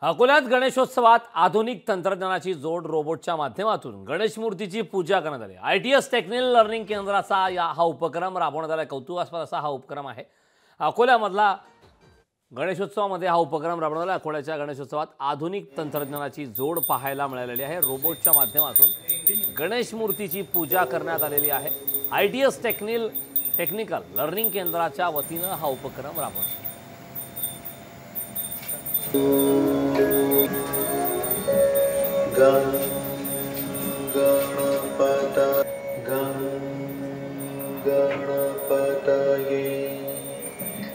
अकोल्यात गणेशोत्सवात आधुनिक तंत्रज्ञानाची जोड रोबोटच्या माध्यमातून गणेश मूर्तीची पूजा करण्यात आली। ITS टेक्निकल लर्निंग केंद्राचा हा उपक्रम राबवण्यात आला। कौतुकास्पद असा हा उपक्रम आहे। अकोल्यामधला गणेशोत्सवामध्ये हा उपक्रम राबवण्यात आला। अकोल्याच्या गणेशोत्सवात आधुनिक तंत्रज्ञानाची जोड पाहायला मिळालेली आहे। रोबोटच्या माध्यमातून गणेश मूर्तीची पूजा करण्यात आलेली आहे। ITS टेक्निकल लर्निंग केंद्राच्या वतीनं हा उपक्रम राबवण्यात आला।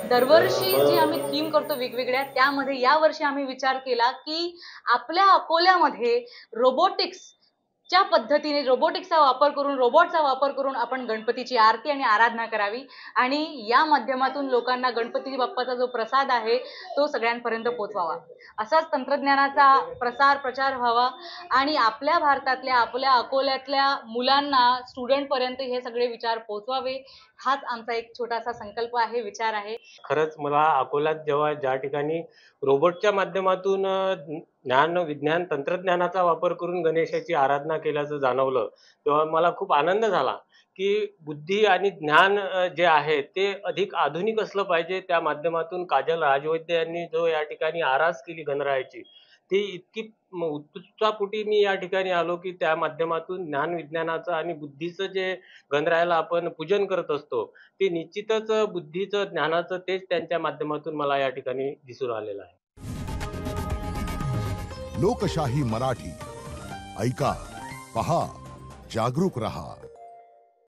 दरवर्षी जी आम्ही थीम करतो वेगवेगळ्या, त्यामध्ये यावर्षी आम्ही विचार केला की आपल्या अकोल्यामध्ये रोबोटिक्सच्या पद्धतीने रोबोटिक्सचा वापर करून आपण गणपतीची आरती आणि आराधना करावी आणि या माध्यमातून लोकांना गणपती बाप्पाचा जो प्रसाद आहे तो सगळ्यांपर्यंत पोहोचवावा। असाच तंत्रज्ञानाचा प्रचार व्हावा आणि आपल्या भारतातल्या आपल्या अकोल्यातल्या मुलांना स्टुडंटपर्यंत हे सगळे विचार पोहोचवावे, हाच आमचा एक छोटासा संकल्प आहे, विचार आहे। खरंच मला अकोल्यात जेव्हा ज्या ठिकाणी रोबोटच्या माध्यमातून ज्ञान विज्ञान तंत्रज्ञानाचा वापर करून गणेशाची आराधना केल्याचं जाणवलं, तेव्हा मला खूप आनंद झाला की बुद्धी आणि ज्ञान जे आहे ते अधिक आधुनिक असलं पाहिजे। त्या माध्यमातून काजल राजवैद्य यांनी जो या ठिकाणी आरास केली गणरायाची, ती इतकी उत्सुकतापोटी मी या ठिकाणी आलो की त्या माध्यमातून ज्ञान विज्ञानाचं आणि बुद्धीचं जे गणरायाला आपण पूजन करत असतो ते निश्चितच बुद्धीचं ज्ञानाचं तेच त्यांच्या माध्यमातून मला या ठिकाणी दिसून आलेलं आहे। लोकशाही मराठी ऐका, पहा, जागरूक रहा।